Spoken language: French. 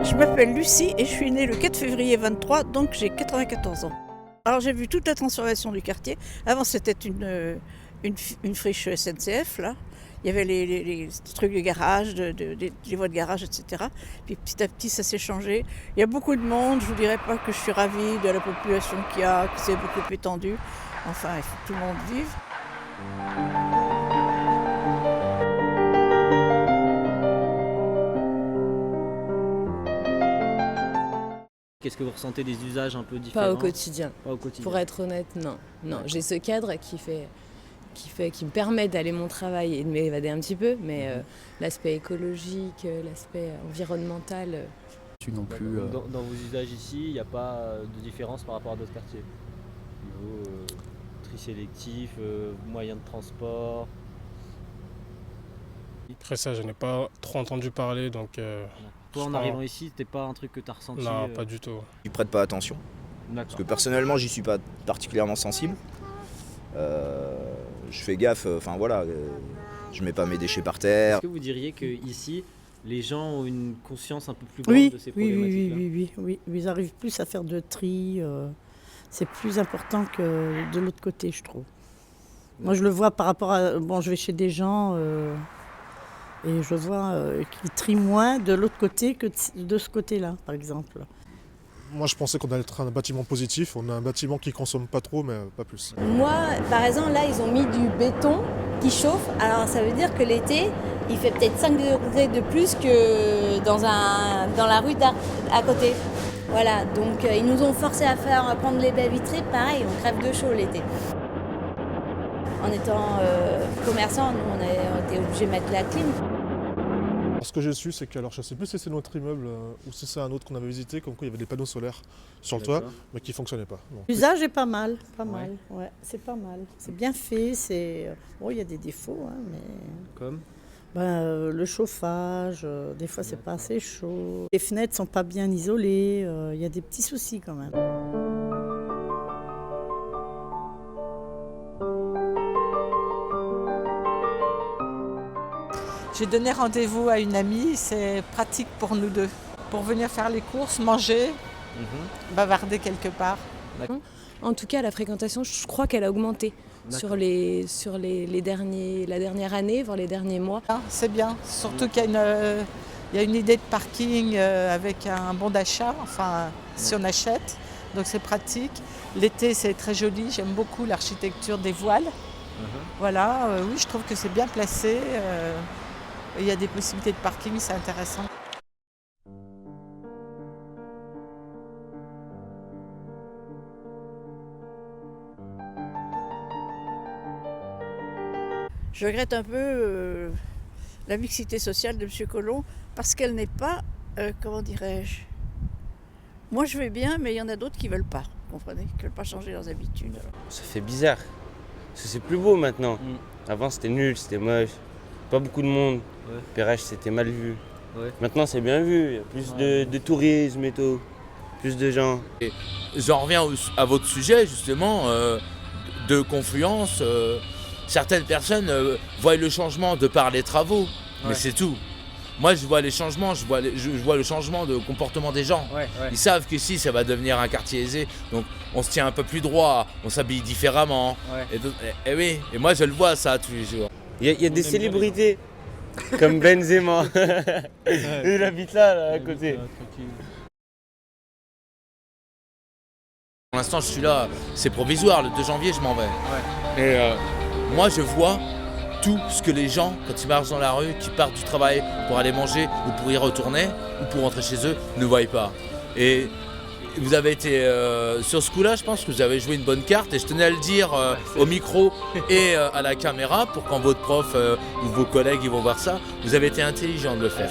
Je m'appelle Lucie et je suis née le 4 février 23, donc j'ai 94 ans. Alors j'ai vu toute la transformation du quartier. Avant c'était une friche SNCF, là. Il y avait les trucs de garage, les voies de garage, etc. Puis petit à petit ça s'est changé. Il y a beaucoup de monde, je ne vous dirais pas que je suis ravie de la population qui s'est beaucoup étendue. Enfin, il faut que tout le monde vive. Qu'est-ce que vous ressentez des usages un peu différents? Pas au quotidien. Pas au quotidien. Pour être honnête, non. J'ai ce cadre qui me permet d'aller mon travail et de m'évader un petit peu, mais l'aspect écologique, l'aspect environnemental. Non plus, Dans vos usages ici, il n'y a pas de différence par rapport à d'autres quartiers? Niveau tri sélectif, moyens de transport? Après ça, je n'ai pas trop entendu parler, donc... Toi, en arrivant ici, c'était pas un truc que tu as ressenti? Non, pas du tout. Je prête pas attention. Parce que personnellement, j'y suis pas particulièrement sensible. Je fais gaffe, je mets pas mes déchets par terre. Est-ce que vous diriez qu'ici, les gens ont une conscience un peu plus grande de ces problématiques-là? Oui, ils arrivent plus à faire de tri. C'est plus important que de l'autre côté, je trouve. Moi, je le vois par rapport à... Bon, je vais chez des gens... Et je vois qu'ils trient moins de l'autre côté que de ce côté-là, par exemple. Moi, je pensais qu'on allait être un bâtiment positif. On a un bâtiment qui consomme pas trop, mais pas plus. Moi, par exemple, là, ils ont mis du béton qui chauffe. Alors, ça veut dire que l'été, il fait peut-être 5 degrés de plus que dans la rue à côté. Voilà, donc ils nous ont forcé à prendre les baies vitrées. Pareil, on crève de chaud l'été. En étant commerçant, nous, on a été obligés de mettre la clim. Ce que j'ai su, c'est que, alors je ne sais plus si c'est notre immeuble ou si c'est un autre qu'on avait visité, comme quoi il y avait des panneaux solaires sur le toit, mais qui ne fonctionnaient pas. L'usage est pas mal, ouais, c'est pas mal. C'est bien fait, il y a des défauts, hein, mais... Comme le chauffage, des fois c'est pas assez chaud. Les fenêtres sont pas bien isolées, il y a des petits soucis quand même. J'ai donné rendez-vous à une amie, c'est pratique pour nous deux. Pour venir faire les courses, manger, bavarder quelque part. En tout cas, la fréquentation, je crois qu'elle a augmenté sur la dernière année, voire les derniers mois. C'est bien, surtout qu'il y a une idée de parking avec un bon d'achat, si on achète, donc c'est pratique. L'été, c'est très joli, j'aime beaucoup l'architecture des voiles. Voilà, oui, je trouve que c'est bien placé. Il y a des possibilités de parking, c'est intéressant. Je regrette un peu la mixité sociale de M. Collomb parce qu'elle n'est pas, comment dirais-je... Moi je vais bien, mais il y en a d'autres qui ne veulent pas, vous comprenez, qui ne veulent pas changer leurs habitudes. Alors. Ça fait bizarre, parce que c'est plus beau maintenant. Avant c'était nul, c'était moche, pas beaucoup de monde. Perrèche c'était mal vu. Maintenant c'est bien vu, il y a plus de tourisme et tout, plus de gens. Et j'en reviens à votre sujet justement de confluence. Certaines personnes voient le changement de par les travaux, mais c'est tout. Moi je vois les changements, je vois le changement de comportement des gens. Ils savent qu'ici ça va devenir un quartier aisé, donc on se tient un peu plus droit, on s'habille différemment. Et oui, et moi je le vois ça tous les jours. Il y a des célébrités. Comme Benzema, il habite là à côté. Pour l'instant je suis là, c'est provisoire, le 2 janvier je m'en vais. Et moi je vois tout ce que les gens, quand ils marchent dans la rue, qui partent du travail pour aller manger ou pour y retourner ou pour rentrer chez eux, ne voient pas. Et vous avez été sur ce coup-là, je pense que vous avez joué une bonne carte et je tenais à le dire au micro et à la caméra pour quand votre prof ou vos collègues ils vont voir ça, vous avez été intelligent de le faire.